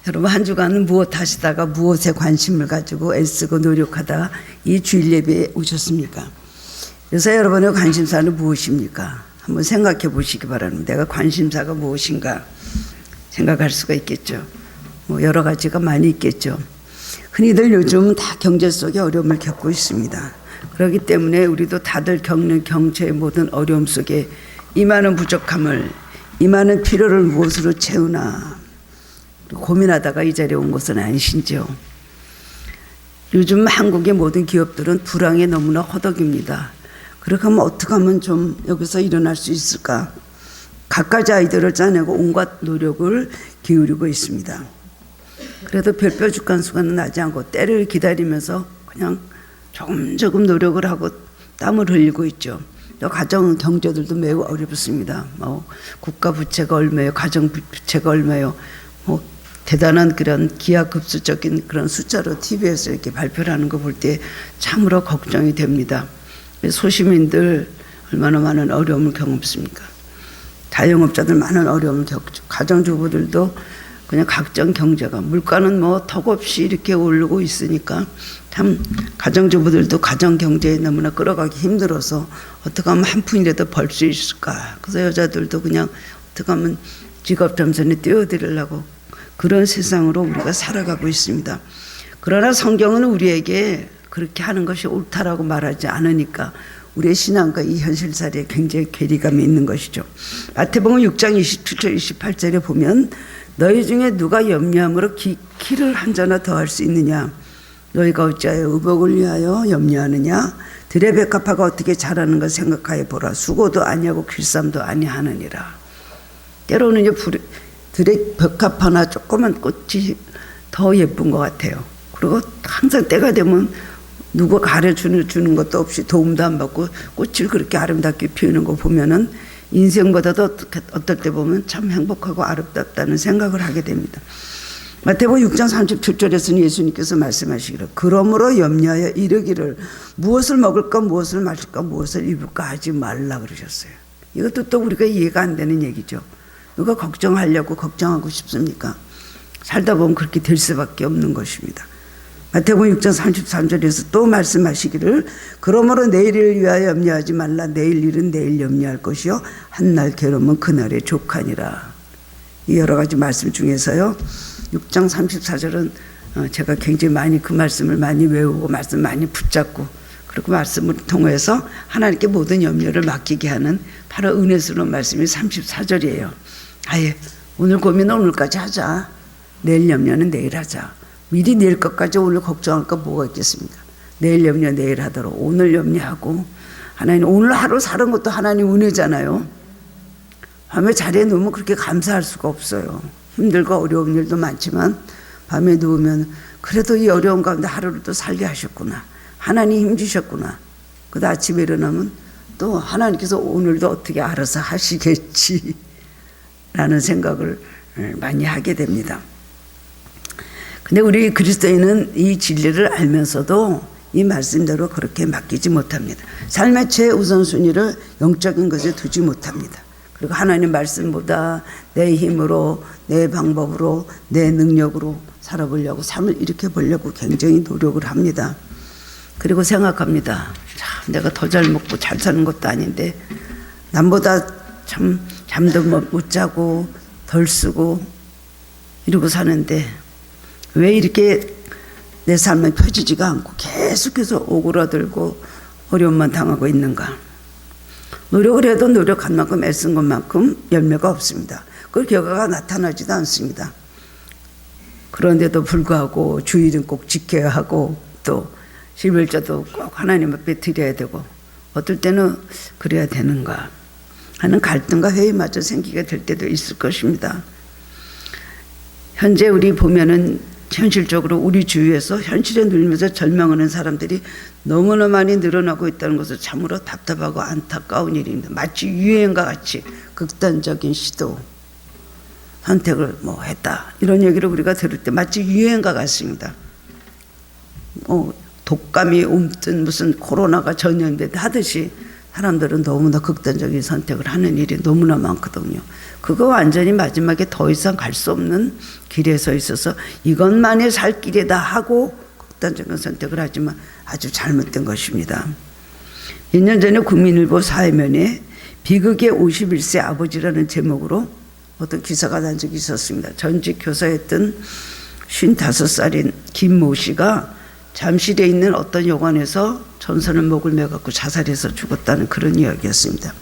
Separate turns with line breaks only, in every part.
여러분 한 주간은 무엇 하시다가 무엇에 관심을 가지고 애쓰고 노력하다가 이 주일 예배에 오셨습니까? 그래서 여러분의 관심사는 무엇입니까? 한번 생각해 보시기 바랍니다. 내가 관심사가 무엇인가 생각할 수가 있겠죠. 여러 가지가 많이 있겠죠. 흔히들 요즘은 다 경제 속에 어려움을 겪고 있습니다. 그렇기 때문에 우리도 다들 겪는 경제의 모든 어려움 속에 이 많은 부족함을, 이 많은 필요를 무엇으로 채우나 고민하다가 이 자리에 온 것은 아니신지요. 요즘 한국의 모든 기업들은 불황에 너무나 허덕입니다. 그렇게 하면 어떻게 하면 좀 여기서 일어날 수 있을까? 갖가지 아이디어를 짜내고 온갖 노력을 기울이고 있습니다. 그래도 별별 주간수간은 나지 않고 때를 기다리면서 그냥 조금 노력을 하고 땀을 흘리고 있죠. 또 가정 경제들도 매우 어렵습니다. 국가 부채가 얼마예요? 가정 부채가 얼마예요? 대단한 그런 기하급수적인 그런 숫자로 TV에서 이렇게 발표를 하는 거 볼 때 참으로 걱정이 됩니다. 소시민들 얼마나 많은 어려움을 경험습니까? 자영업자들 많은 어려움을 겪죠. 가정주부들도 그냥 각종 경제가 물가는 턱없이 이렇게 오르고 있으니까 참 가정주부들도 가정 경제에 너무나 끌어가기 힘들어서 어떻게 하면 한 푼이라도 벌 수 있을까? 그래서 여자들도 그냥 어떻게 하면 직업 점선에 뛰어들으려고 그런 세상으로 우리가 살아가고 있습니다. 그러나 성경은 우리에게 그렇게 하는 것이 옳다라고 말하지 않으니까 우리의 신앙과 이 현실살이에 굉장히 괴리감이 있는 것이죠. 마태복음 6장 27절 28절에 보면 너희 중에 누가 염려함으로 키를 한 자나 더할 수 있느냐? 너희가 어찌하여 의복을 위하여 염려하느냐? 들의 백합화가 어떻게 자라는가 생각하여 보라. 수고도 아니하고 길쌈도 아니하느니라. 때로는 들의 벽합 하나 조그만 꽃이 더 예쁜 것 같아요. 그리고 항상 때가 되면 누가 가르쳐주는 것도 없이 도움도 안 받고 꽃을 그렇게 아름답게 피우는 거 보면은 인생보다도 어떨 때 보면 참 행복하고 아름답다는 생각을 하게 됩니다. 마태복음 6장 37절에서는 예수님께서 말씀하시기를 그러므로 염려하여 이르기를 무엇을 먹을까 무엇을 마실까 무엇을 입을까 하지 말라 그러셨어요. 이것도 또 우리가 이해가 안 되는 얘기죠. 누가 걱정하려고 걱정하고 싶습니까? 살다 보면 그렇게 될 수밖에 없는 것입니다. 마태복음 6장 33절에서 또 말씀하시기를 그러므로 내일을 위하여 염려하지 말라. 내일 일은 내일 염려할 것이요 한날 괴로움은 그날의 족하니라. 이 여러 가지 말씀 중에서요 6장 34절은 제가 굉장히 많이 그 말씀을 많이 외우고 말씀 많이 붙잡고 그리고 말씀을 통해서 하나님께 모든 염려를 맡기게 하는 바로 은혜스러운 말씀이 34절이에요. 아예 오늘 고민은 오늘까지 하자. 내일 염려는 내일 하자. 미리 내일 것까지 오늘 걱정할 거 뭐가 있겠습니까? 내일 염려 내일 하도록 오늘 염려하고 하나님 오늘 하루 사는 것도 하나님 은혜잖아요. 밤에 자리에 누우면 그렇게 감사할 수가 없어요. 힘들고 어려운 일도 많지만 밤에 누우면 그래도 이 어려운 가운데 하루를 또 살게 하셨구나. 하나님 힘 주셨구나. 그다음 아침에 일어나면 또 하나님께서 오늘도 어떻게 알아서 하시겠지 라는 생각을 많이 하게 됩니다. 근데 우리 그리스도인은 이 진리를 알면서도 이 말씀대로 그렇게 맡기지 못합니다. 삶의 최우선순위를 영적인 것에 두지 못합니다. 그리고 하나님 말씀보다 내 힘으로 내 방법으로 내 능력으로 살아보려고 삶을 이렇게 보려고 굉장히 노력을 합니다. 그리고 생각합니다. 참 내가 더 잘 먹고 잘 사는 것도 아닌데 남보다 참 잠도 못 자고 덜 쓰고 이러고 사는데 왜 이렇게 내 삶에 펴지지가 않고 계속해서 오그라들고 어려움만 당하고 있는가? 노력을 해도 노력한 만큼 애쓴 것만큼 열매가 없습니다. 그 결과가 나타나지도 않습니다. 그런데도 불구하고 주일은 꼭 지켜야 하고 또 십일조도 꼭 하나님 앞에 드려야 되고 어떨 때는 그래야 되는가 하는 갈등과 회의마저 생기게 될 때도 있을 것입니다. 현재 우리 보면은 현실적으로 우리 주위에서 현실에 눌리면서 절망하는 사람들이 너무나 많이 늘어나고 있다는 것을 참으로 답답하고 안타까운 일입니다. 마치 유행과 같이 극단적인 시도 선택을 했다 이런 얘기를 우리가 들을 때 마치 유행과 같습니다. 독감이 옮든 무슨 코로나가 전염됐다 하듯이 사람들은 너무나 극단적인 선택을 하는 일이 너무나 많거든요. 그거 완전히 마지막에 더 이상 갈 수 없는 길에 서 있어서 이것만이 살 길이다 하고 극단적인 선택을 하지만 아주 잘못된 것입니다. 몇 년 전에 국민일보 사회면에 비극의 51세 아버지라는 제목으로 어떤 기사가 난 적이 있었습니다. 전직 교사였던 55살인 김모 씨가 잠실에 있는 어떤 여관에서 전선을 목을 매갖고 자살해서 죽었다는 그런 이야기였습니다.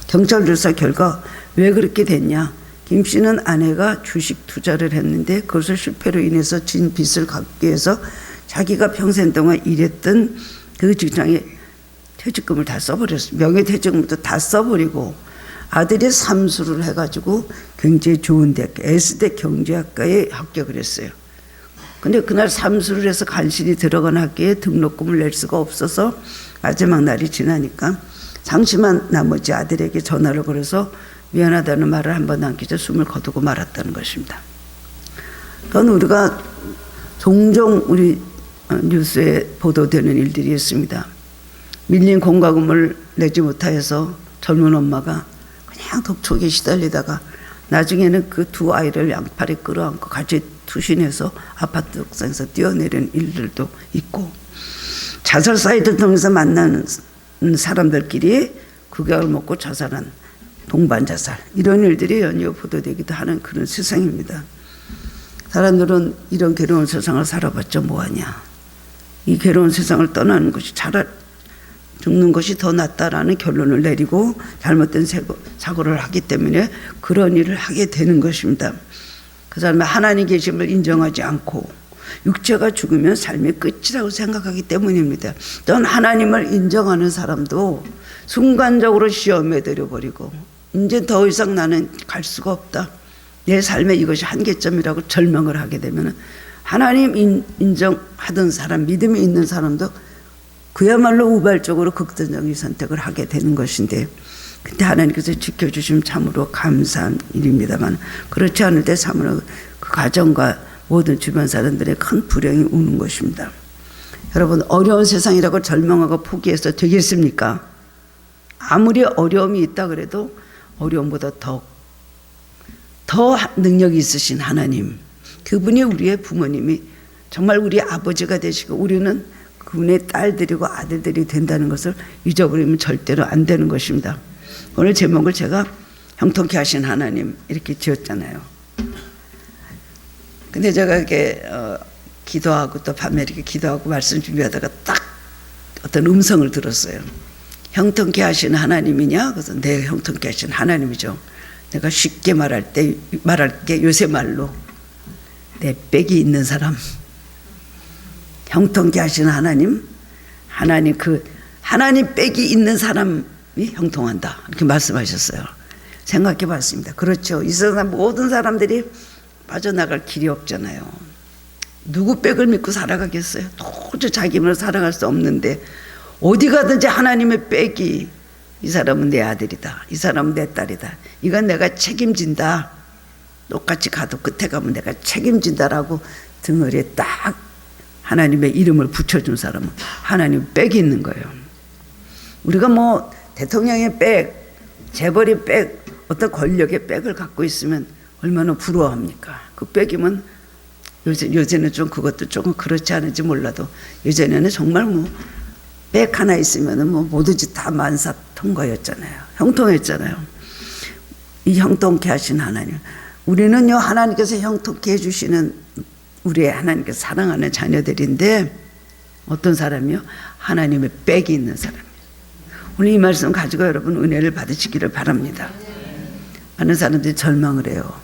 경찰 조사 결과 왜 그렇게 됐냐? 김 씨는 아내가 주식 투자를 했는데 그것을 실패로 인해서 진 빚을 갚기 위해서 자기가 평생 동안 일했던 그 직장에 퇴직금을 다 써버렸어요. 명예퇴직금도 다 써버리고 아들이 삼수를 해가지고 굉장히 좋은 대학교 S대 경제학과에 합격을 했어요. 근데 그날 삼수를 해서 간신히 들어간 학교에 등록금을 낼 수가 없어서 마지막 날이 지나니까 상심한 나머지 아들에게 전화를 걸어서 미안하다는 말을 한 번 남기자 숨을 거두고 말았다는 것입니다. 그건 우리가 종종 우리 뉴스에 보도되는 일들이 있습니다. 밀린 공과금을 내지 못하여서 젊은 엄마가 그냥 독촉에 시달리다가 나중에는 그 두 아이를 양팔에 끌어안고 같이 투신해서 아파트 옥상에서 뛰어내리는 일들도 있고, 자살 사이트를 통해서 만나는 사람들끼리 극약을 먹고 자살한 동반 자살, 이런 일들이 연이어 보도되기도 하는 그런 세상입니다. 사람들은 이런 괴로운 세상을 살아봤자 뭐하냐, 이 괴로운 세상을 떠나는 것이 차라리 죽는 것이 더 낫다라는 결론을 내리고 잘못된 사고를 하기 때문에 그런 일을 하게 되는 것입니다. 그 사람의 하나님 계심을 인정하지 않고 육체가 죽으면 삶의 끝이라고 생각하기 때문입니다. 또한 하나님을 인정하는 사람도 순간적으로 시험에 들여버리고 이제 더 이상 나는 갈 수가 없다, 내 삶에 이것이 한계점이라고 절망을 하게 되면 하나님 인정하던 사람, 믿음이 있는 사람도 그야말로 우발적으로 극단적인 선택을 하게 되는 것인데, 그때 하나님께서 지켜주시면 참으로 감사한 일입니다만, 그렇지 않을 때 참으로 그 가정과 모든 주변 사람들의 큰 불행이 오는 것입니다. 여러분, 어려운 세상이라고 절망하고 포기해서 되겠습니까? 아무리 어려움이 있다 그래도 어려움보다 더 능력이 있으신 하나님, 그분이 우리의 부모님이 정말 우리 아버지가 되시고 우리는 그분의 딸들이고 아들들이 된다는 것을 잊어버리면 절대로 안 되는 것입니다. 오늘 제목을 제가 형통케 하신 하나님 이렇게 지었잖아요. 근데 제가 이렇게 기도하고 또 밤에 이렇게 기도하고 말씀 준비하다가 딱 어떤 음성을 들었어요. 형통케 하신 하나님이냐? 그래서 네, 형통케 하신 하나님이죠. 내가 쉽게 말할게 요새 말로 내 빽이 있는 사람, 형통케 하시는 하나님 빽이 있는 사람이 형통한다, 이렇게 말씀하셨어요. 생각해 봤습니다. 그렇죠. 이 세상 모든 사람들이 빠져나갈 길이 없잖아요. 누구 빽을 믿고 살아가겠어요? 도저히 자기 힘으로 살아갈 수 없는데 어디 가든지 하나님의 빽이, 이 사람은 내 아들이다, 이 사람은 내 딸이다, 이건 내가 책임진다, 똑같이 가도 끝에 가면 내가 책임진다라고 등을에 딱 하나님의 이름을 붙여준 사람은 하나님 빽이 있는 거예요. 우리가 뭐 대통령의 빽, 재벌의 빽, 어떤 권력의 빽을 갖고 있으면 얼마나 부러워합니까? 그 빽이면 요새는 좀 그것도 조금 그렇지 않은지 몰라도 예전에는 정말 뭐 빽 하나 있으면 뭐 뭐든지 다 만사통과였잖아요. 형통했잖아요. 이 형통케 하신 하나님, 우리는요 하나님께서 형통케 해주시는 우리의 하나님께서 사랑하는 자녀들인데 어떤 사람이요? 하나님의 빽이 있는 사람이에요. 오늘 이 말씀 가지고 여러분 은혜를 받으시기를 바랍니다. 많은 사람들이 절망을 해요.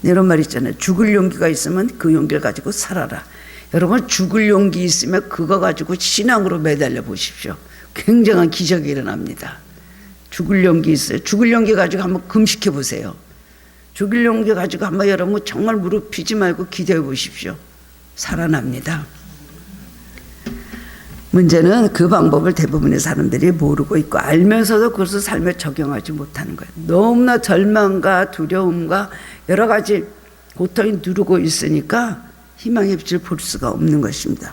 이런 말 있잖아요. 죽을 용기가 있으면 그 용기를 가지고 살아라. 여러분, 죽을 용기 있으면 그거 가지고 신앙으로 매달려 보십시오. 굉장한 기적이 일어납니다. 죽을 용기 있어요. 죽을 용기 가지고 한번 금식해 보세요. 죽을 용기 가지고 한번 여러분 정말 무릎 피지 말고 기도해 보십시오. 살아납니다. 문제는 그 방법을 대부분의 사람들이 모르고 있고 알면서도 그것을 삶에 적용하지 못하는 거예요. 너무나 절망과 두려움과 여러 가지 고통이 누르고 있으니까 희망의 빛을 볼 수가 없는 것입니다.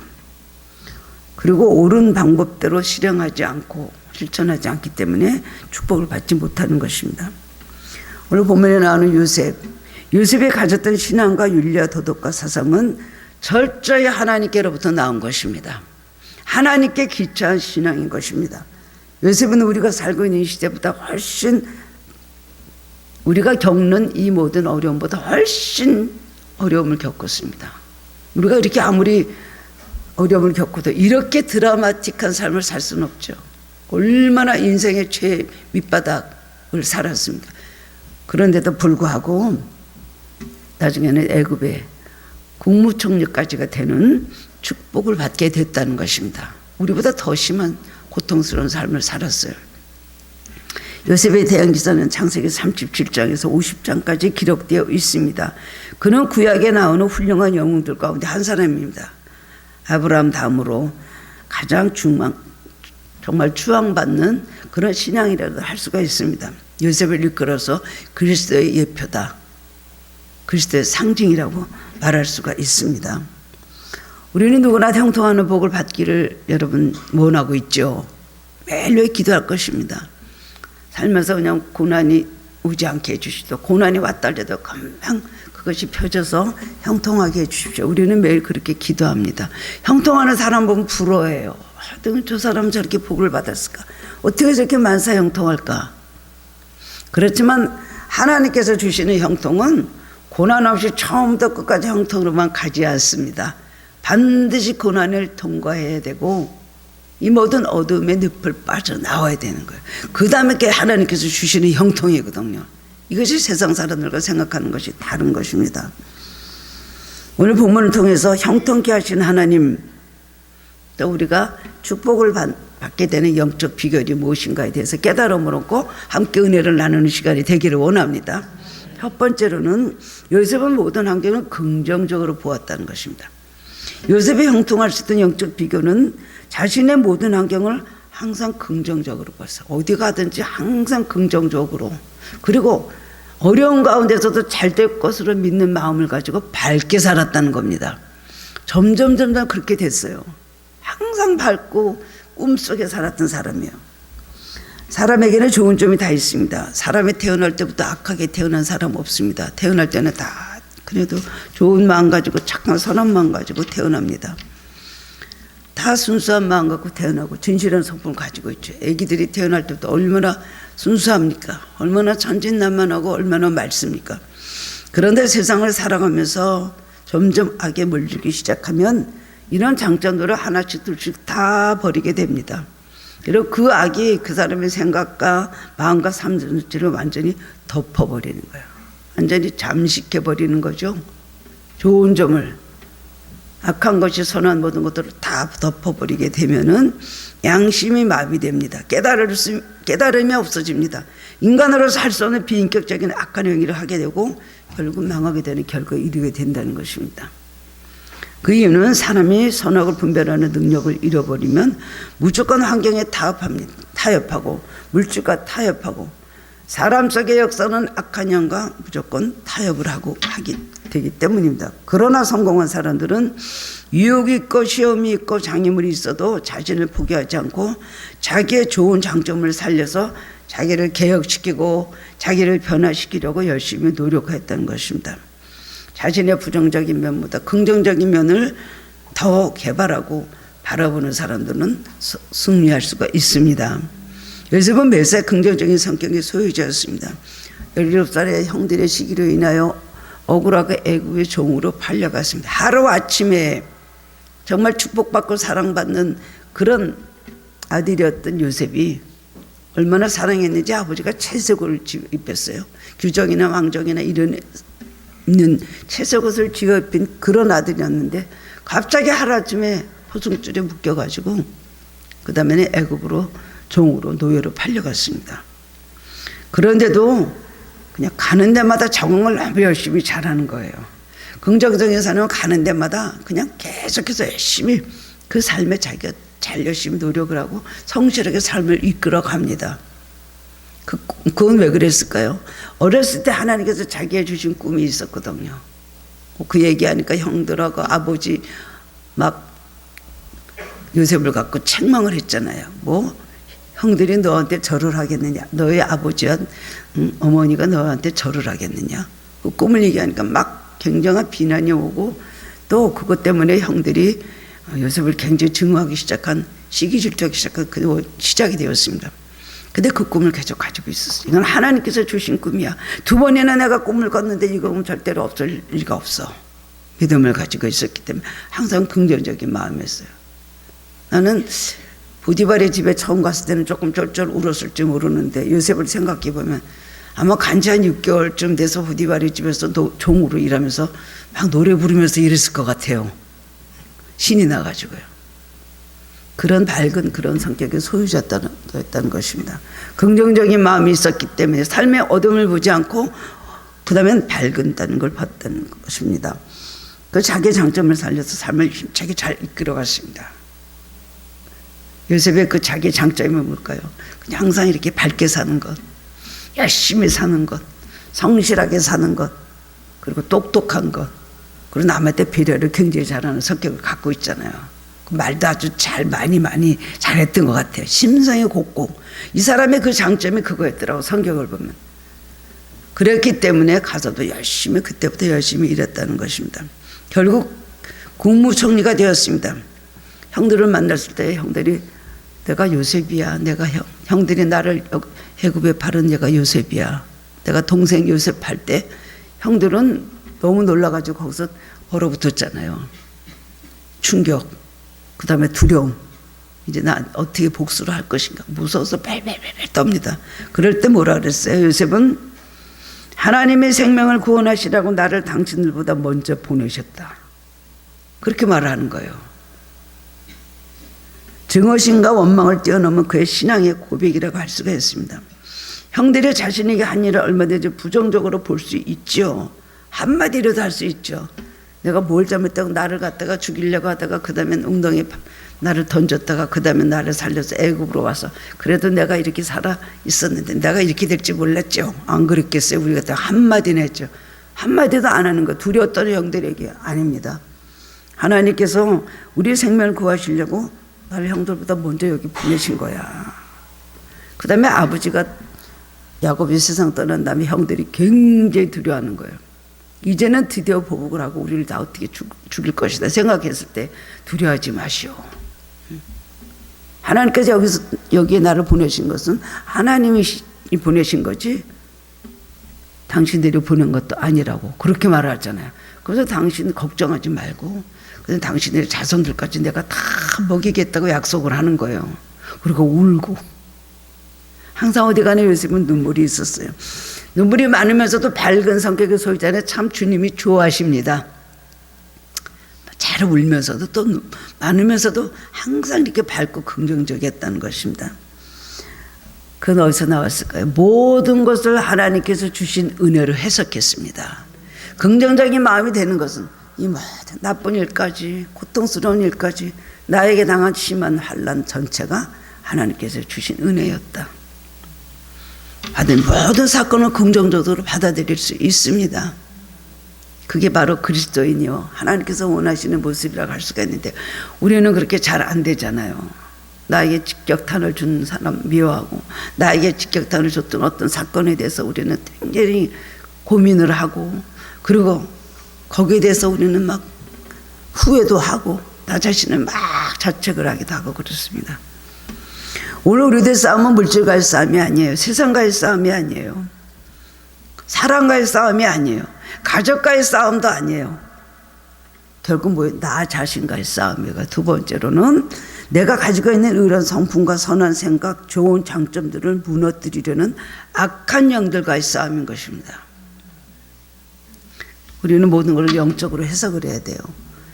그리고 옳은 방법대로 실행하지 않고 실천하지 않기 때문에 축복을 받지 못하는 것입니다. 오늘 본문에 나오는 요셉이 가졌던 신앙과 윤리와 도덕과 사상은 철저히 하나님께로부터 나온 것입니다. 하나님께 기초한 신앙인 것입니다. 요셉은 우리가 살고 있는 시대보다 훨씬, 우리가 겪는 이 모든 어려움보다 훨씬 어려움을 겪었습니다. 우리가 이렇게 아무리 어려움을 겪어도 이렇게 드라마틱한 삶을 살 수는 없죠. 얼마나 인생의 최 밑바닥을 살았습니까? 그런데도 불구하고 나중에는 애굽의 국무총리까지가 되는 축복을 받게 됐다는 것입니다. 우리보다 더 심한 고통스러운 삶을 살았어요. 요셉에 대한 기사는 창세기 37장에서 50장까지 기록되어 있습니다. 그는 구약에 나오는 훌륭한 영웅들 가운데 한 사람입니다. 아브라함 다음으로 가장 정말 추앙받는 그런 신앙이라고 할 수가 있습니다. 요셉을 이끌어서 그리스도의 예표다, 그리스도의 상징이라고 말할 수가 있습니다. 우리는 누구나 형통하는 복을 받기를 여러분 원하고 있죠. 매일 기도할 것입니다. 살면서 그냥 고난이 오지 않게 해주시고, 고난이 왔다 해도 금방 그것이 펴져서 형통하게 해주십시오. 우리는 매일 그렇게 기도합니다. 형통하는 사람 보면 부러워해요. 저 사람은 저렇게 복을 받았을까? 어떻게 저렇게 만사 형통할까? 그렇지만 하나님께서 주시는 형통은 고난 없이 처음부터 끝까지 형통으로만 가지 않습니다. 반드시 고난을 통과해야 되고 이 모든 어둠의 늪을 빠져나와야 되는 거예요. 그 다음에 하나님께서 주시는 형통이거든요. 이것이 세상 사람들과 생각하는 것이 다른 것입니다. 오늘 본문을 통해서 형통케 하신 하나님, 또 우리가 축복을 받게 되는 영적 비결이 무엇인가에 대해서 깨달음을 얻고 함께 은혜를 나누는 시간이 되기를 원합니다. 첫 번째로는 요셉은 모든 환경을 긍정적으로 보았다는 것입니다. 요셉이 형통할 수 있던 영적 비결은 자신의 모든 환경을 항상 긍정적으로 봤어요. 어디 가든지 항상 긍정적으로, 그리고 어려운 가운데서도 잘 될 것으로 믿는 마음을 가지고 밝게 살았다는 겁니다. 점점 그렇게 됐어요. 항상 밝고 꿈속에 살았던 사람이에요. 사람에게는 좋은 점이 다 있습니다. 사람이 태어날 때부터 악하게 태어난 사람 없습니다. 태어날 때는 다 그래도 좋은 마음 가지고 착한 선한 마음 가지고 태어납니다. 다 순수한 마음 갖고 태어나고 진실한 성품을 가지고 있죠. 애기들이 태어날 때부터 얼마나 순수합니까? 얼마나 천진난만하고 얼마나 맑습니까? 그런데 세상을 살아가면서 점점 악에 물들기 시작하면 이런 장점들을 하나씩 둘씩 다 버리게 됩니다. 그리고 그 악이 그 사람의 생각과 마음과 삶 전체를 완전히 덮어버리는 거예요. 완전히 잠식해버리는 거죠. 좋은 점을, 악한 것이 선한 모든 것들을 다 덮어버리게 되면은 양심이 마비됩니다. 깨달음이 없어집니다. 인간으로서 할 수 없는 비인격적인 악한 행위를 하게 되고 결국 망하게 되는 결과에 이르게 된다는 것입니다. 그 이유는 사람이 선악을 분별하는 능력을 잃어버리면 무조건 환경에 타협하고 물질과 타협하고 사람 속의 역사는 악한 영과 무조건 타협을 하게 되기 때문입니다. 그러나 성공한 사람들은 유혹이 있고 시험이 있고 장애물이 있어도 자신을 포기하지 않고 자기의 좋은 장점을 살려서 자기를 개혁시키고 자기를 변화시키려고 열심히 노력했다는 것입니다. 자신의 부정적인 면보다 긍정적인 면을 더 개발하고 바라보는 사람들은 승리할 수가 있습니다. 요셉은 매사 긍정적인 성격의 소유자였습니다. 17살의 형들의 시기로 인하여 억울하게 애굽의 종으로 팔려갔습니다. 하루아침에 정말 축복받고 사랑받는 그런 아들이었던 요셉이 얼마나 사랑했는지 아버지가 채색옷을 입혔어요. 규정이나 왕정이나 이런 있는 채색옷을 지어 입힌 그런 아들이었는데 갑자기 하루아침에 포승줄에 묶여가지고 그 다음에는 애굽으로 종으로 노예로 팔려갔습니다. 그런데도 그냥 가는 데마다 적응을 너무 열심히 잘하는 거예요. 긍정적인 사람은 가는 데마다 그냥 계속해서 열심히 그 삶에 자기가 잘 열심히 노력을 하고 성실하게 삶을 이끌어 갑니다. 그건 왜 그랬을까요? 어렸을 때 하나님께서 자기가 주신 꿈이 있었거든요. 그 얘기하니까 형들하고 아버지 막 요셉을 갖고 책망을 했잖아요. 뭐 형들이 너한테 절을 하겠느냐? 너의 아버지와 어머니가 너한테 절을 하겠느냐? 그 꿈을 얘기하니까 막 굉장한 비난이 오고 또 그것 때문에 형들이 요셉을 굉장히 증오하기 시작한 시기 질투하기 시작한 그 시작이 되었습니다. 근데 그 꿈을 계속 가지고 있었어요. 이건 하나님께서 주신 꿈이야. 2번이나 내가 꿈을 꿨는데 이건 절대로 없을 리가 없어. 믿음을 가지고 있었기 때문에 항상 긍정적인 마음이었어요. 나는 보디발의 집에 처음 갔을 때는 조금 쫄쫄 울었을지 모르는데 요셉을 생각해 보면 아마 간지 한 6개월쯤 돼서 보디발의 집에서 종으로 일하면서 막 노래 부르면서 일했을 것 같아요. 신이 나가지고요. 그런 밝은 그런 성격의 소유자였다는 것입니다. 긍정적인 마음이 있었기 때문에 삶의 어둠을 보지 않고 그 다음엔 밝은다는 걸 봤다는 것입니다. 그 자기의 장점을 살려서 삶을 힘차게 잘 이끌어갔습니다. 요셉의 그 자기의 장점이 뭘까요? 그냥 항상 이렇게 밝게 사는 것, 열심히 사는 것, 성실하게 사는 것, 그리고 똑똑한 것, 그리고 남한테 배려를 굉장히 잘하는 성격을 갖고 있잖아요. 말도 아주 많이 잘했던 것 같아요. 심성이 곱고 이 사람의 그 장점이 그거였더라고. 성격을 보면 그랬기 때문에 가서도 열심히 그때부터 열심히 일했다는 것입니다. 결국 국무총리가 되었습니다. 형들을 만났을 때 형들이 내가 요셉이야. 내가 형들이 나를 해굽에 팔은 내가 요셉이야. 내가 동생 요셉 팔 때 형들은 너무 놀라가지고 거기서 얼어붙었잖아요. 충격, 그 다음에 두려움. 이제 나 어떻게 복수를 할 것인가 무서워서 벨벨벨 떱니다. 그럴 때 뭐라 그랬어요? 요셉은 하나님의 생명을 구원하시라고 나를 당신들보다 먼저 보내셨다. 그렇게 말하는 거예요. 증오심과 원망을 뛰어넘은 그의 신앙의 고백이라고 할 수가 있습니다. 형들이 자신에게 한 일을 얼마든지 부정적으로 볼 수 있죠. 한마디로도 할 수 있죠. 내가 뭘 잘못했다고 나를 갖다가 죽이려고 하다가 그 다음에 웅덩이에 나를 던졌다가 그 다음에 나를 살려서 애굽으로 와서 그래도 내가 이렇게 살아 있었는데 내가 이렇게 될지 몰랐죠. 안 그랬겠어요. 우리가 다 한마디는 했죠. 한마디도 안 하는 거 두려웠던 형들에게 아닙니다. 하나님께서 우리의 생명을 구하시려고 나를 형들보다 먼저 여기 보내신 거야. 그 다음에 아버지가 야곱이 세상 떠난 다음에 형들이 굉장히 두려워하는 거예요. 이제는 드디어 보복을 하고 우리를 다 어떻게 죽일 것이다 생각했을 때 두려워하지 마시오. 하나님께서 여기에 나를 보내신 것은 하나님이 보내신 거지 당신들이 보낸 것도 아니라고 그렇게 말하잖아요. 그래서 당신 걱정하지 말고 그래서 당신의 자손들까지 내가 다 먹이겠다고 약속을 하는 거예요. 그리고 울고 항상 어디 가나 요셉은 눈물이 있었어요. 눈물이 많으면서도 밝은 성격의 소유자는 참 주님이 좋아하십니다. 잘 울면서도 또 많으면서도 항상 이렇게 밝고 긍정적이었다는 것입니다. 그건 어디서 나왔을까요? 모든 것을 하나님께서 주신 은혜로 해석했습니다. 긍정적인 마음이 되는 것은 이 모든 나쁜 일까지 고통스러운 일까지 나에게 당한 심한 환난 전체가 하나님께서 주신 은혜였다. 받은 모든 사건을 긍정적으로 받아들일 수 있습니다. 그게 바로 그리스도인이요 하나님께서 원하시는 모습이라고 할 수가 있는데 우리는 그렇게 잘 안 되잖아요. 나에게 직격탄을 준 사람 미워하고 나에게 직격탄을 줬던 어떤 사건에 대해서 우리는 굉장히 고민을 하고 그리고 거기에 대해서 우리는 막 후회도 하고 나 자신을 막 자책을 하기도 하고 그렇습니다. 오늘 우리들 싸움은 물질과의 싸움이 아니에요. 세상과의 싸움이 아니에요. 사랑과의 싸움이 아니에요. 가족과의 싸움도 아니에요. 결국 뭐예요? 나 자신과의 싸움이에요. 두 번째로는 내가 가지고 있는 이런 성품과 선한 생각, 좋은 장점들을 무너뜨리려는 악한 영들과의 싸움인 것입니다. 우리는 모든 걸 영적으로 해석을 해야 돼요.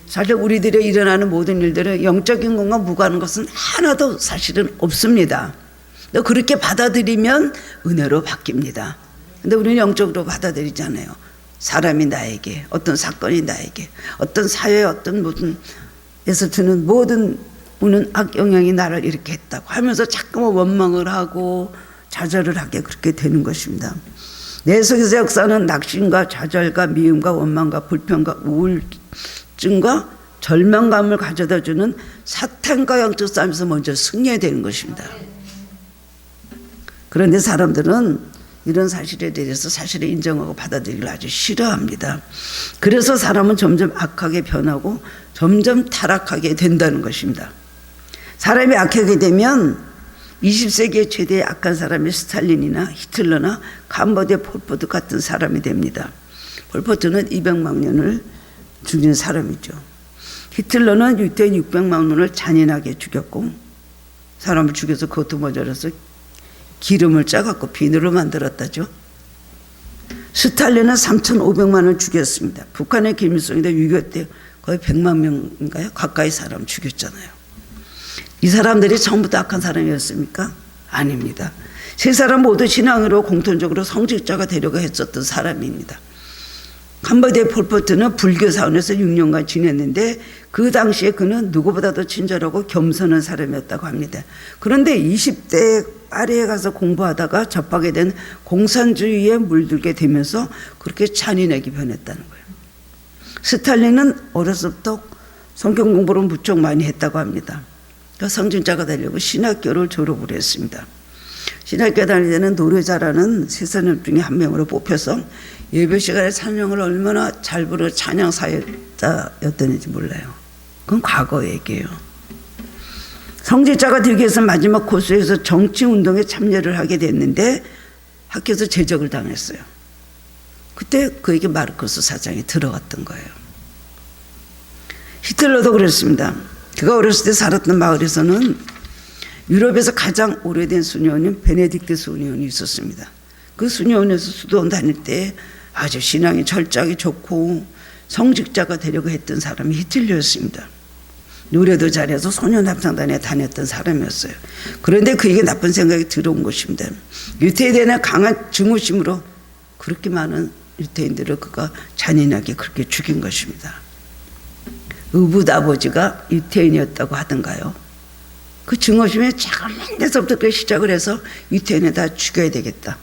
사실 우리들이 일어나는 모든 일들은 영적인 것과 무관한 것은 하나도 사실은 없습니다. 그렇게 받아들이면 은혜로 바뀝니다. 근데 우리는 영적으로 받아들이잖아요. 사람이 나에게, 어떤 사건이 나에게, 어떤 사회, 어떤 모든 에서 주는 모든 우는 악영향이 나를 이렇게 했다고 하면서 자꾸만 원망을 하고 좌절을 하게 그렇게 되는 것입니다. 내 속에서 역사는 낙심과 좌절과 미움과 원망과 불평과 우울증과 절망감을 가져다주는 사탄과 영적 싸움에서 먼저 승리해야 되는 것입니다. 그런데 사람들은 이런 사실에 대해서 사실을 인정하고 받아들이기를 아주 싫어합니다. 그래서 사람은 점점 악하게 변하고 점점 타락하게 된다는 것입니다. 사람이 악하게 되면 20세기의 최대의 악한 사람이 스탈린이나 히틀러나 캄보디아 폴포트 같은 사람이 됩니다. 폴포트는 200만 년을 죽인 사람이죠. 히틀러는 유대인 600만 명을 잔인하게 죽였고, 사람을 죽여서 그것도 모자라서 기름을 짜갖고 비누로 만들었다죠. 스탈린은 3,500만을 죽였습니다. 북한의 김일성이도 6.25 때 거의 100만 명인가요? 가까이 사람 죽였잖아요. 이 사람들이 전부 다 악한 사람이었습니까? 아닙니다. 세 사람 모두 신앙으로 공통적으로 성직자가 되려고 했었던 사람입니다. 캄보디아 폴포트는 불교 사원에서 6년간 지냈는데 그 당시에 그는 누구보다도 친절하고 겸손한 사람이었다고 합니다. 그런데 20대 아래에 가서 공부하다가 접하게 된 공산주의에 물들게 되면서 그렇게 잔인하게 변했다는 거예요. 스탈린은 어려서부터 성경 공부를 무척 많이 했다고 합니다. 성직자가 되려고 신학교를 졸업을 했습니다. 신학교 다닐 때는 노래자라는 세 사람 중에 한 명으로 뽑혀서 예배 시간에 찬양을 얼마나 잘 부르는 찬양 사역자였던지 몰라요. 그건 과거 얘기예요. 성직자가 되기 위해서 마지막 코스에서 정치운동에 참여를 하게 됐는데 학교에서 제적을 당했어요. 그때 그에게 마르코스 사장이 들어갔던 거예요. 히틀러도 그랬습니다. 그가 어렸을 때 살았던 마을에서는 유럽에서 가장 오래된 수녀원인 베네딕트 수녀원이 있었습니다. 그 수녀원에서 수도원 다닐 때 아주 신앙이 철저하게 좋고 성직자가 되려고 했던 사람이 히틀러였습니다. 노래도 잘해서 소년합창단에 다녔던 사람이었어요. 그런데 그에게 나쁜 생각이 들어온 것입니다. 유태에 대한 강한 증오심으로 그렇게 많은 유태인들을 그가 잔인하게 그렇게 죽인 것입니다. 의붓 아버지가 유태인이었다고 하던가요. 그 증오심에 작은 데서부터 시작을 해서 유태인을 다 죽여야 되겠다.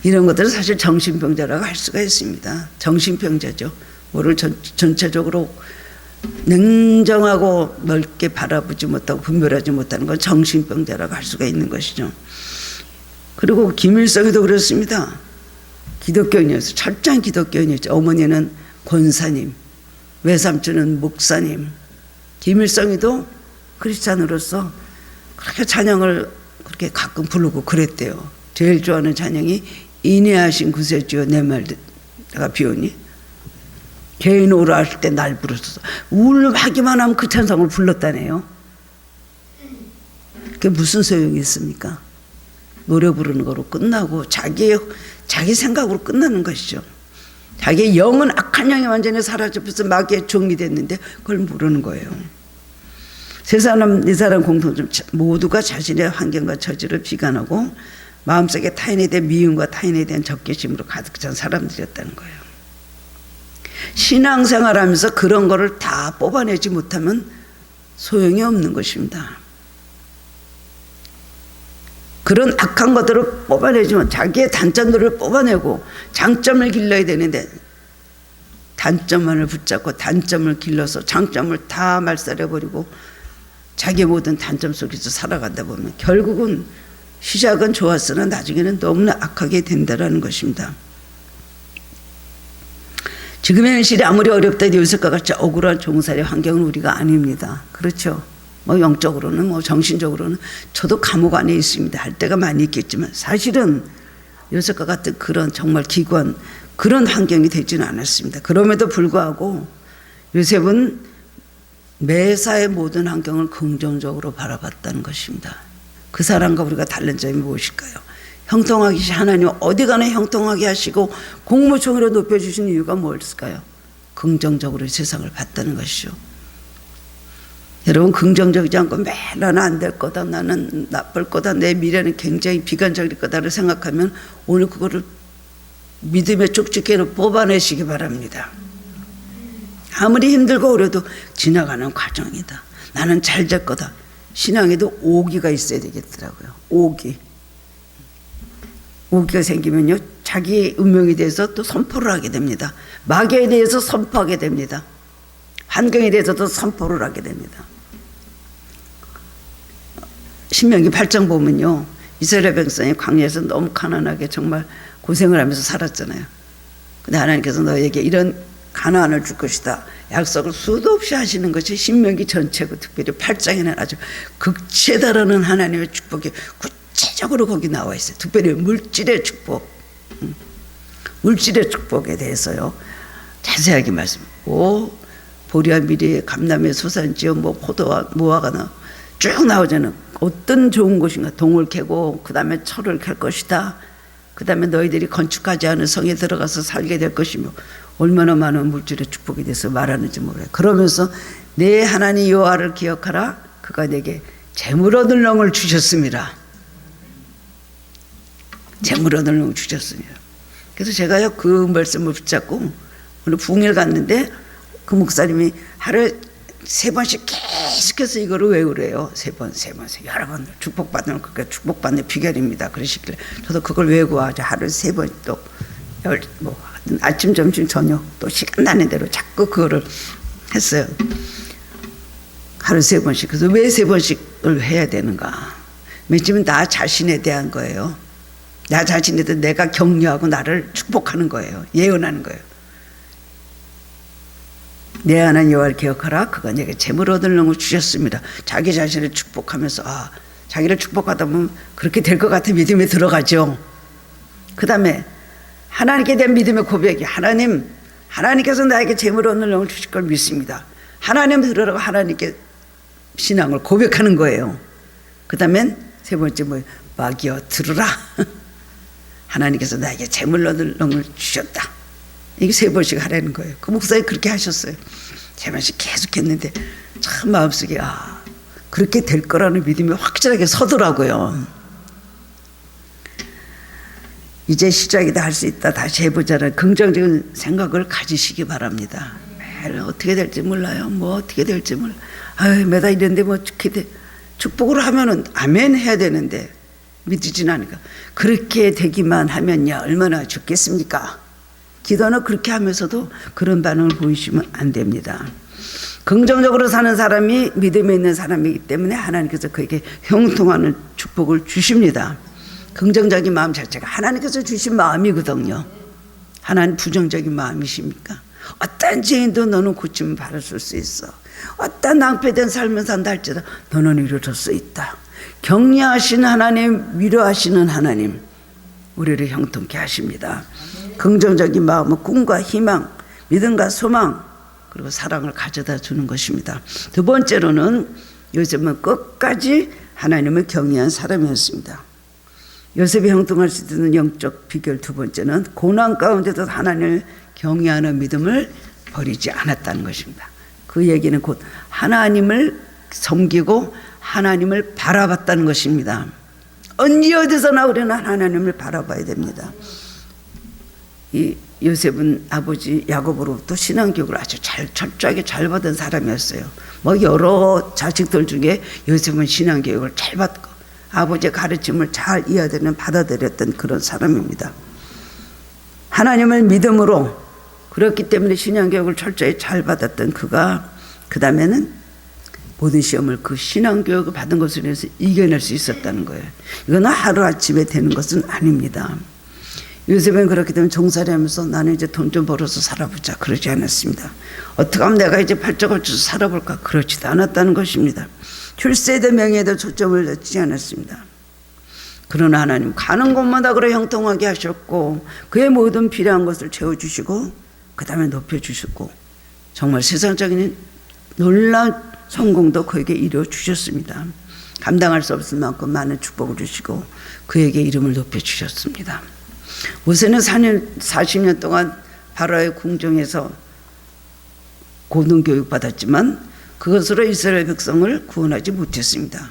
이런 것들은 사실 정신병자라고 할 수가 있습니다. 정신병자죠. 뭐를 전체적으로 냉정하고 넓게 바라보지 못하고 분별하지 못하는 건 정신병자라고 할 수가 있는 것이죠. 그리고 김일성이도 그렇습니다. 기독교인이었어요. 철저한 기독교인이었죠. 어머니는 권사님, 외삼촌은 목사님. 김일성이도 크리스찬으로서 그렇게 찬양을 그렇게 가끔 부르고 그랬대요. 제일 좋아하는 찬양이 인내하신 구세주여 내 말가 비오니 개인 오라 하실 때 날 부르소서. 울하기만 하면 그 찬송을 불렀다네요. 그게 무슨 소용이 있습니까? 노래 부르는 거로 끝나고 자기 생각으로 끝나는 것이죠. 자기의 영은 악한 영이 완전히 사라져서 마귀의 종이 됐는데 그걸 모르는 거예요. 세 사람 공통점 모두가 자신의 환경과 처지를 비관하고 마음속에 타인에 대한 미움과 타인에 대한 적개심으로 가득 찬 사람들이었다는 거예요. 신앙생활하면서 그런 거를 다 뽑아내지 못하면 소용이 없는 것입니다. 그런 악한 것들을 뽑아내지만 자기의 단점들을 뽑아내고 장점을 길러야 되는데 단점만을 붙잡고 단점을 길러서 장점을 다 말살해버리고 자기 모든 단점 속에서 살아가다 보면 결국은 시작은 좋았으나 나중에는 너무나 악하게 된다는 것입니다. 지금의 현실이 아무리 어렵다 해도 요새과 같이 억울한 종살이 환경은 우리가 아닙니다. 그렇죠. 뭐 영적으로는 뭐 정신적으로는 저도 감옥 안에 있습니다. 할 때가 많이 있겠지만 사실은 요새과 같은 그런 정말 기관 그런 환경이 되지는 않았습니다. 그럼에도 불구하고 요셉은 매사의 모든 환경을 긍정적으로 바라봤다는 것입니다. 그 사람과 우리가 다른 점이 무엇일까요? 형통하게 하나님 어디 가나 형통하게 하시고 공무총으로 높여주신 이유가 무엇일까요? 긍정적으로 세상을 봤다는 것이죠. 여러분 긍정적이지 않고 매일 나는 안 될 거다, 나는 나쁠 거다, 내 미래는 굉장히 비관적일 거다를 생각하면 오늘 그거를 믿음의 쪽집게로 뽑아내시기 바랍니다. 아무리 힘들고 어려도 지나가는 과정이다. 나는 잘 될 거다. 신앙에도 오기가 있어야 되겠더라고요. 오기가 생기면요 자기 운명에 대해서 또 선포를 하게 됩니다. 마귀에 대해서 선포하게 됩니다. 환경에 대해서도 선포를 하게 됩니다. 신명기 8장 보면요 이스라엘 백성이 광야에서 너무 가난하게 정말 고생을 하면서 살았잖아요. 근데 하나님께서 너에게 이런 가나안을 줄 것이다 약속을 수도 없이 하시는 것이 신명기 전체고 특별히 8장에는 아주 극치에 달하는 하나님의 축복이 구체적으로 거기 나와 있어요. 특별히 물질의 축복, 물질의 축복에 대해서요 자세하게 말씀하고, 보리와 미리 감남의 소산지요 뭐 포도와 무화과나 쭉 나오잖아요. 어떤 좋은 곳인가. 동을 캐고 그 다음에 철을 캘 것이다. 그 다음에 너희들이 건축하지 않은 성에 들어가서 살게 될 것이며, 얼마나 많은 물질의 축복에 대해서 말하는지 몰라요. 그러면서 내 하나님 여호와를 기억하라. 그가 내게 재물 얻을 영을 주셨습니다. 재물 얻을 영을 주셨습니다. 그래서 제가요 그 말씀을 붙잡고 오늘 부흥회를 갔는데 그 목사님이 하루에 3번씩 계속해서 이거를 외우래요. 3번, 여러 번 축복받는, 그게 축복받는 비결입니다. 그러시길래 저도 그걸 외우고 하루에 3번 또 아침, 점심, 저녁 또 시간 나는 대로 자꾸 그거를 했어요. 하루 3번씩. 그래서 왜 3번씩을 해야 되는가? 왜냐면 나 자신에 대한 거예요. 나 자신에 대해 내가 격려하고 나를 축복하는 거예요. 예언하는 거예요. 내 하나님 여호와를 기억하라. 그가 내게 재물 얻을 영을 주셨습니다. 자기 자신을 축복하면서 자기를 축복하다 보면 그렇게 될 것 같은 믿음에 들어가죠. 그 다음에 하나님께 대한 믿음의 고백이, 하나님께서 나에게 재물 얻을 영을 주실 걸 믿습니다. 하나님 들으라고 하나님께 신앙을 고백하는 거예요. 그 다음엔 3번째 뭐예요? 마귀여 들으라. 하나님께서 나에게 재물 얻을 영을 주셨다. 이게 3번씩 하라는 거예요. 그 목사님 그렇게 하셨어요. 3번씩 계속 했는데 참 마음속에 그렇게 될 거라는 믿음이 확실하게 서더라고요. 이제 시작이다, 할 수 있다, 다시 해보자는 긍정적인 생각을 가지시기 바랍니다. 매일 어떻게 될지 몰라요. 뭐 어떻게 될지 몰라. 매달 이랬는데 뭐 축복으로 하면은 아멘 해야 되는데 믿지진 않으니까. 그렇게 되기만 하면요 얼마나 좋겠습니까? 기도는 그렇게 하면서도 그런 반응을 보이시면 안 됩니다. 긍정적으로 사는 사람이 믿음에 있는 사람이기 때문에 하나님께서 그에게 형통하는 축복을 주십니다. 긍정적인 마음 자체가 하나님께서 주신 마음이거든요. 하나님 부정적인 마음이십니까? 어떤 죄인도 너는 고침을 받았을 수 있어. 어떤 낭패된 삶을 산다 할지라도 너는 이루어질 수 있다. 격려하시는 하나님, 위로하시는 하나님, 우리를 형통케 하십니다. 긍정적인 마음은 꿈과 희망, 믿음과 소망, 그리고 사랑을 가져다 주는 것입니다. 두 번째로는 요셉은 끝까지 하나님을 경외한 사람이었습니다. 요셉이 형통할 수 있는 영적 비결 두 번째는 고난 가운데도 하나님을 경외하는 믿음을 버리지 않았다는 것입니다. 그 얘기는 곧 하나님을 섬기고 하나님을 바라봤다는 것입니다. 언제 어디서나 우리는 하나님을 바라봐야 됩니다. 이 요셉은 아버지 야곱으로부터 신앙교육을 아주 철저하게 잘 받은 사람이었어요. 뭐 여러 자식들 중에 요셉은 신앙교육을 잘 받고 아버지의 가르침을 잘 이해되는 받아들였던 그런 사람입니다. 하나님을 믿음으로, 그렇기 때문에 신앙교육을 철저히 잘 받았던 그가 그 다음에는 모든 시험을 그 신앙교육을 받은 것으로 인해서 이겨낼 수 있었다는 거예요. 이건 하루아침에 되는 것은 아닙니다. 요셉은 그렇기 때문에 종살이 하면서 나는 이제 돈 좀 벌어서 살아보자 그러지 않았습니다. 어떻게 하면 내가 이제 발짝을 쳐서 살아볼까 그러지도 않았다는 것입니다. 출세에도 명예에도 초점을 놓지 않았습니다. 그러나 하나님 가는 곳마다 그를 형통하게 하셨고 그의 모든 필요한 것을 채워주시고 그 다음에 높여주셨고 정말 세상적인 놀라운 성공도 그에게 이루어주셨습니다. 감당할 수 없을 만큼 많은 축복을 주시고 그에게 이름을 높여주셨습니다. 모세는 40년 동안 바로의 궁정에서 고등교육 받았지만 그것으로 이스라엘 백성을 구원하지 못했습니다.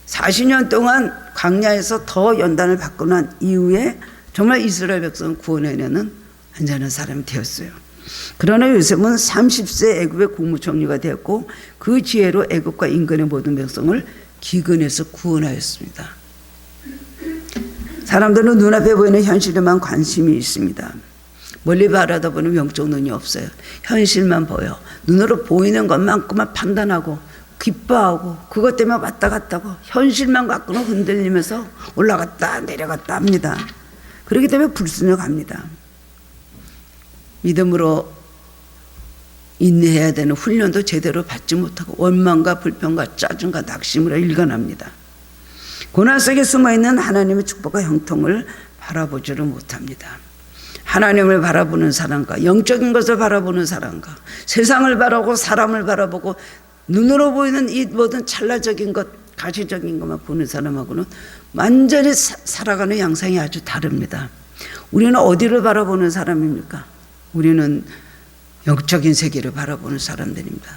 40년 동안 광야에서 더 연단을 받고 난 이후에 정말 이스라엘 백성을 구원해내는 완전한 사람이 되었어요. 그러나 요셉은 30세 애굽의 국무총리가 되었고 그 지혜로 애굽과 인근의 모든 백성을 기근에서 구원하였습니다. 사람들은 눈앞에 보이는 현실에만 관심이 있습니다. 멀리 바라다 보는 영적 눈이 없어요. 현실만 보여. 눈으로 보이는 것만큼만 판단하고 기뻐하고 그것 때문에 왔다 갔다 하고 현실만 갖고는 흔들리면서 올라갔다 내려갔다 합니다. 그렇기 때문에 불순종합니다. 믿음으로 인내해야 되는 훈련도 제대로 받지 못하고 원망과 불평과 짜증과 낙심으로 일관합니다. 고난 속에 숨어있는 하나님의 축복과 형통을 바라보지를 못합니다. 하나님을 바라보는 사람과 영적인 것을 바라보는 사람과 세상을 바라보고 사람을 바라보고 눈으로 보이는 이 모든 찰나적인 것, 가시적인 것만 보는 사람하고는 완전히 살아가는 양상이 아주 다릅니다. 우리는 어디를 바라보는 사람입니까? 우리는 영적인 세계를 바라보는 사람들입니다.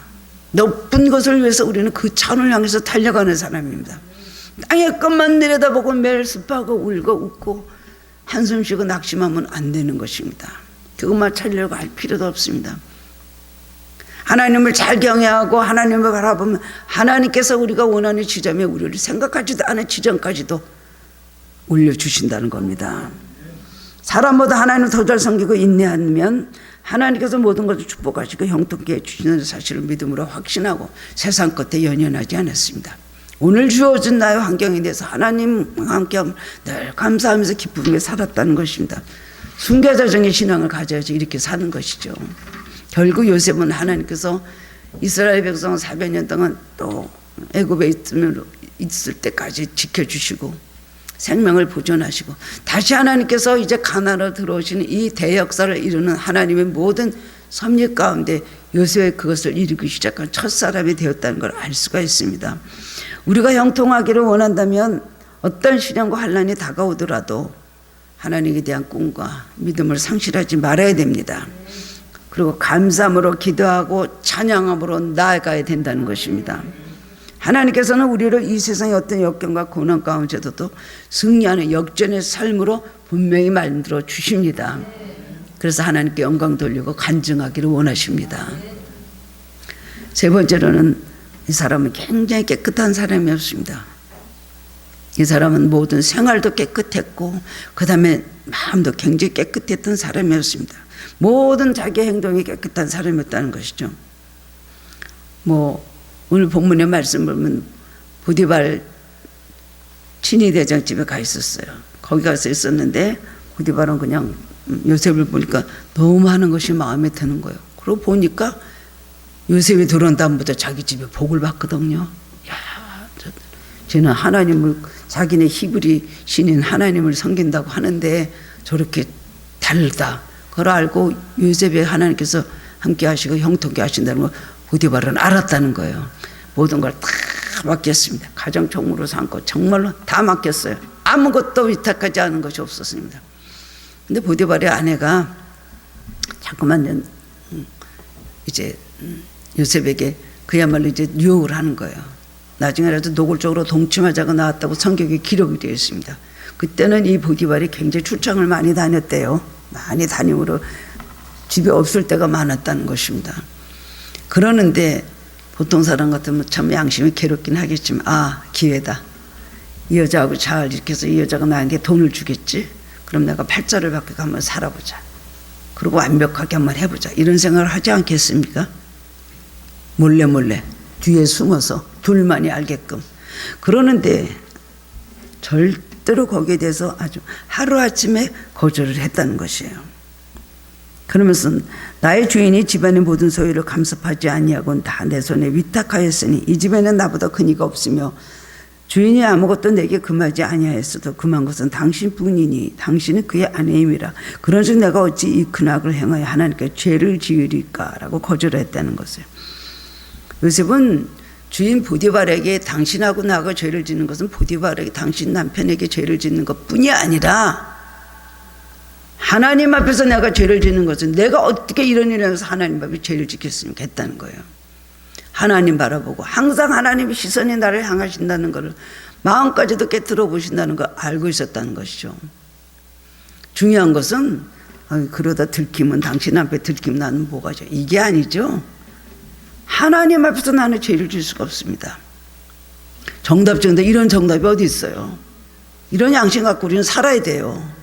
높은 것을 위해서 우리는 그 차원을 향해서 달려가는 사람입니다. 땅의 것만 내려다보고 매일 습하고 울고 웃고 한숨 쉬고 낙심하면 안 되는 것입니다. 그것만 찾으려고 할 필요도 없습니다. 하나님을 잘 경외하고 하나님을 바라보면 하나님께서 우리가 원하는 지점에 우리를 생각하지도 않은 지점까지도 올려주신다는 겁니다. 사람보다 하나님을 더 잘 섬기고 인내하면 하나님께서 모든 것을 축복하시고 형통케 해주시는 사실을 믿음으로 확신하고 세상 끝에 연연하지 않았습니다. 오늘 주어진 나의 환경에 대해서 하나님과 함께하면 늘 감사하면서 기쁘게 살았다는 것입니다. 순교자적인 신앙을 가져야지 이렇게 사는 것이죠. 결국 요셉은 하나님께서 이스라엘 백성을 400년 동안 또 애굽에 있을 때까지 지켜주시고 생명을 보존하시고 다시 하나님께서 이제 가나안으로 들어오시는 이 대역사를 이루는 하나님의 모든 섭리 가운데 요셉이 그것을 이루기 시작한 첫 사람이 되었다는 걸 알 수가 있습니다. 우리가 형통하기를 원한다면 어떤 시련과 환난이 다가오더라도 하나님에 대한 꿈과 믿음을 상실하지 말아야 됩니다. 그리고 감사함으로 기도하고 찬양함으로 나아가야 된다는 것입니다. 하나님께서는 우리를 이 세상의 어떤 역경과 고난 가운데서도 승리하는 역전의 삶으로 분명히 만들어 주십니다. 그래서 하나님께 영광 돌리고 간증하기를 원하십니다. 세 번째로는 이 사람은 굉장히 깨끗한 사람이었습니다. 이 사람은 모든 생활도 깨끗했고 그 다음에 마음도 굉장히 깨끗했던 사람이었습니다. 모든 자기 행동이 깨끗한 사람이었다는 것이죠. 오늘 본문의 말씀을 보면 보디발 친위대장 집에 가 있었어요. 거기 가서 있었는데 보디발은 그냥 요셉을 보니까 너무 하는 것이 마음에 드는 거예요. 그러고 보니까 요셉이 들어온 다음부터 자기 집에 복을 받거든요. 쟤는 하나님을 자기네 히브리 신인 하나님을 섬긴다고 하는데 저렇게 다르다. 그걸 알고 요셉의 하나님께서 함께 하시고 형통케 하신다는 걸 보디발은 알았다는 거예요. 모든 걸 다 맡겼습니다. 가정 총무로 삼고 정말로 다 맡겼어요. 아무것도 위탁하지 않은 것이 없었습니다. 근데 보디발의 아내가 자꾸만 이제 요셉에게 그야말로 이제 유혹을 하는 거예요. 나중에라도 노골적으로 동침하자고 나왔다고 성경에 기록이 되어 있습니다. 그때는 이 보디발이 굉장히 출장을 많이 다녔대요. 많이 다니므로 집에 없을 때가 많았다는 것입니다. 그러는데 보통 사람 같으면 참 양심이 괴롭긴 하겠지만 기회다. 이 여자하고 잘 이렇게 해서 이 여자가 나한테 돈을 주겠지. 그럼 내가 팔자를 바꾸고 한번 살아보자. 그리고 완벽하게 한번 해보자. 이런 생각을 하지 않겠습니까? 몰래 뒤에 숨어서 둘만이 알게끔. 그러는데 절대로 거기에 대해서 아주 하루아침에 거절을 했다는 것이에요. 그러면서 나의 주인이 집안의 모든 소유를 감습하지 아니하고는 다 내 손에 위탁하였으니 이 집에는 나보다 큰 이가 없으며 주인이 아무것도 내게 금하지 아니하였어도 금한 것은 당신뿐이니 당신은 그의 아내임이라. 그런즉 내가 어찌 이 큰 악을 행하여 하나님께 죄를 지으리까라고 거절했다는 것이에요. 요셉은 주인 보디발에게 당신하고 나하고 죄를 짓는 것은 보디발에게 당신 남편에게 죄를 짓는 것뿐이 아니라 하나님 앞에서 내가 죄를 짓는 것은 내가 어떻게 이런 일을 해서 하나님 앞에 죄를 짓겠습니까 했다는 거예요. 하나님 바라보고 항상 하나님의 시선이 나를 향하신다는 것을 마음까지도 깨뜨려 보신다는 걸 알고 있었다는 것이죠. 중요한 것은 그러다 들키면 당신 앞에 들키면 나는 뭐가죠? 이게 아니죠. 하나님 앞에서 나는 죄를 질 수가 없습니다. 정답적인데 이런 정답이 어디 있어요? 이런 양심 갖고 우리는 살아야 돼요.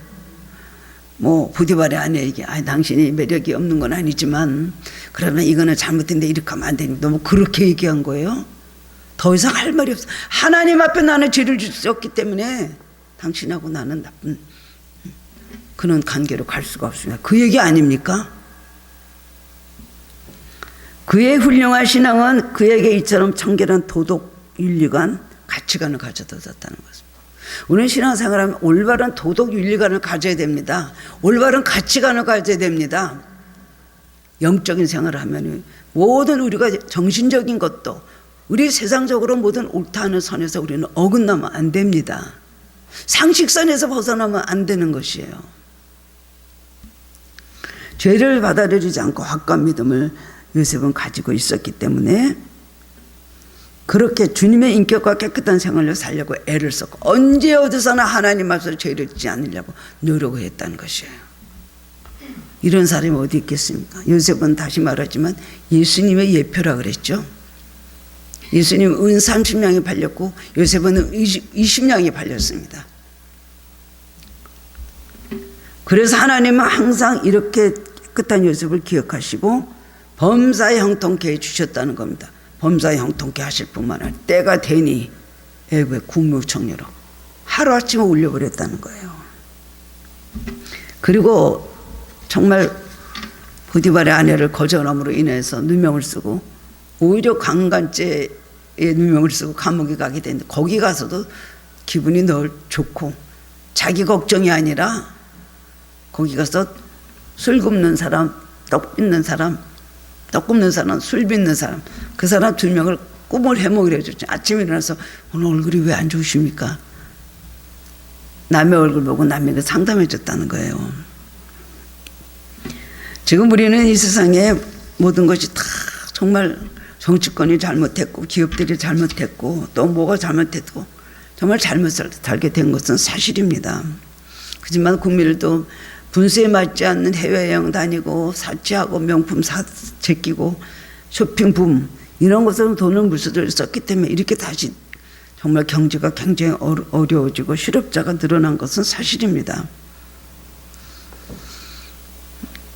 보디발의 아내에게 당신이 매력이 없는 건 아니지만 그러면 이거는 잘못된데 이렇게 하면 안 되니 너무 그렇게 얘기한 거예요. 더 이상 할 말이 없어. 하나님 앞에 나는 죄를 지었기 때문에 당신하고 나는 나쁜 그런 관계로 갈 수가 없습니다. 그 얘기 아닙니까? 그의 훌륭한 신앙은 그에게 이처럼 청결한 도덕, 윤리관, 가치관을 가져다 줬다는 것입니다. 우리는 신앙생활하면 올바른 도덕, 윤리관을 가져야 됩니다. 올바른 가치관을 가져야 됩니다. 영적인 생활을 하면 모든 우리가 정신적인 것도 우리 세상적으로 모든 옳다 하는 선에서 우리는 어긋나면 안 됩니다. 상식선에서 벗어나면 안 되는 것이에요. 죄를 받아들이지 않고 확고한 믿음을 요셉은 가지고 있었기 때문에 그렇게 주님의 인격과 깨끗한 생활을 살려고 애를 썼고 언제 어디서나 하나님 앞에서 죄를 짓지 않으려고 노력을 했다는 것이에요. 이런 사람이 어디 있겠습니까? 요셉은 다시 말하지만 예수님의 예표라 그랬죠. 예수님은 은 30냥이 팔렸고 요셉은 은 20냥이 팔렸습니다. 그래서 하나님은 항상 이렇게 깨끗한 요셉을 기억하시고 범사에 형통케 해주셨다는 겁니다. 범사에 형통케 하실 뿐만 아니라 때가 되니 애굽의 국무총리로 하루아침에 올려버렸다는 거예요. 그리고 정말 보디발의 아내를 거절함으로 인해서 누명을 쓰고 오히려 강간죄에 누명을 쓰고 감옥에 가게 되는데 거기 가서도 기분이 늘 좋고 자기 걱정이 아니라 거기 가서 술 굽는 사람, 떡 빚는 사람, 술 빚는 사람 그 사람 2명을 꿈을 해먹으려 해줬죠. 아침에 일어나서 오늘 얼굴이 왜 안 좋으십니까? 남의 얼굴 보고 남에게 상담해 줬다는 거예요. 지금 우리는 이 세상에 모든 것이 다 정말 정치권이 잘못했고 기업들이 잘못했고 또 뭐가 잘못했고 정말 잘못 살게 된 것은 사실입니다. 하지만 국민들도 분수에 맞지 않는 해외여행 다니고 사치하고 명품 제끼고 쇼핑붐 이런 것으로 돈을 물수를 썼기 때문에 이렇게 다시 정말 경제가 굉장히 어려워지고 실업자가 늘어난 것은 사실입니다.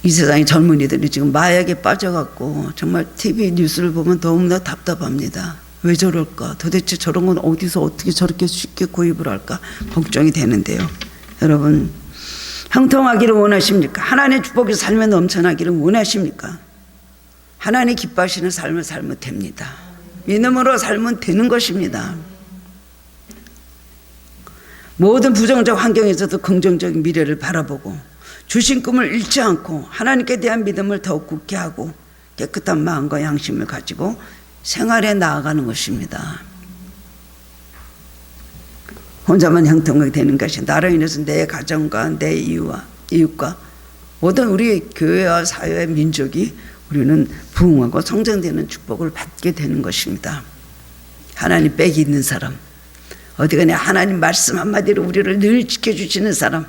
이 세상의 젊은이들이 지금 마약에 빠져갖고 정말 TV 뉴스를 보면 너무나 답답합니다. 왜 저럴까? 도대체 저런 건 어디서 어떻게 저렇게 쉽게 구입을 할까? 걱정이 되는데요. 여러분 형통하기를 원하십니까? 하나님의 축복이 삶에 넘쳐나기를 원하십니까? 하나님 기뻐하시는 삶을 살면 됩니다. 믿음으로 살면 되는 것입니다. 모든 부정적 환경에서도 긍정적인 미래를 바라보고 주신 꿈을 잃지 않고 하나님께 대한 믿음을 더욱 굳게 하고 깨끗한 마음과 양심을 가지고 생활에 나아가는 것입니다. 혼자만 형통하게 되는 것이 나로 인해서 내 가정과 내 이웃과 모든 우리 교회와 사회 민족이 우리는 부흥하고 성장되는 축복을 받게 되는 것입니다. 하나님 빽이 있는 사람, 어디가냐 하나님 말씀 한마디로 우리를 늘 지켜주시는 사람,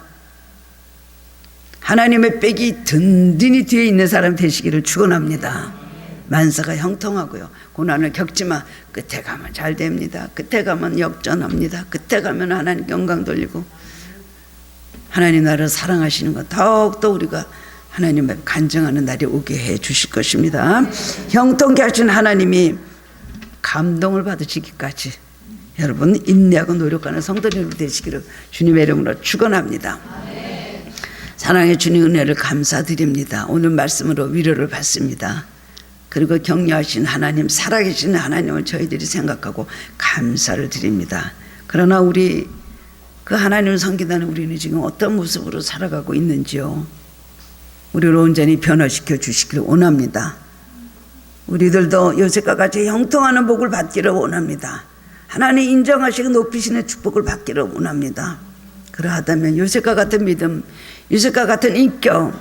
하나님의 빽이 든든히 뒤에 있는 사람 되시기를 축원합니다. 만사가 형통하고요. 고난을 겪지만 끝에 가면 잘 됩니다. 끝에 가면 역전합니다. 끝에 가면 하나님 영광 돌리고 하나님 나라를 사랑하시는 것 더욱더 우리가 하나님을 간증하는 날이 오게 해 주실 것입니다. 형통케 하신 하나님이 감동을 받으시기까지 여러분 인내하고 노력하는 성도님들 되시기를 주님의 이름으로 축원합니다. 사랑의 주님 은혜를 감사드립니다. 오늘 말씀으로 위로를 받습니다. 그리고 격려하신 하나님, 살아계신 하나님을 저희들이 생각하고 감사를 드립니다. 그러나 우리 그 하나님을 섬기다는 우리는 지금 어떤 모습으로 살아가고 있는지요. 우리를 온전히 변화시켜 주시기를 원합니다. 우리들도 요셉과 같이 형통하는 복을 받기를 원합니다. 하나님 인정하시고 높이시는 축복을 받기를 원합니다. 그러하다면 요셉과 같은 믿음, 요셉과 같은 인격,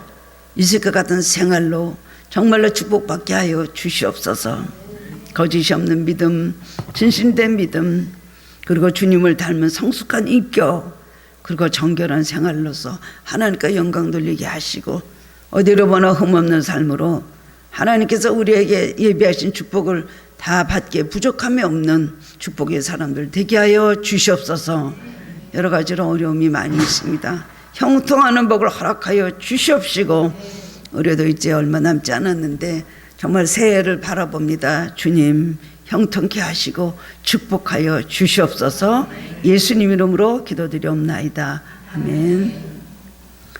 요셉과 같은 생활로 정말로 축복받게 하여 주시옵소서. 거짓이 없는 믿음, 진실된 믿음, 그리고 주님을 닮은 성숙한 인격, 그리고 정결한 생활로서 하나님께 영광 돌리게 하시고 어디로 보나 흠없는 삶으로 하나님께서 우리에게 예비하신 축복을 다 받기에 부족함이 없는 축복의 사람들 되게 하여 주시옵소서. 여러 가지로 어려움이 많이 있습니다. 형통하는 복을 허락하여 주시옵시고 우리도 이제 얼마 남지 않았는데 정말 새해를 바라봅니다. 주님 형통케 하시고 축복하여 주시옵소서. 예수님 이름으로 기도드리옵나이다. 아멘.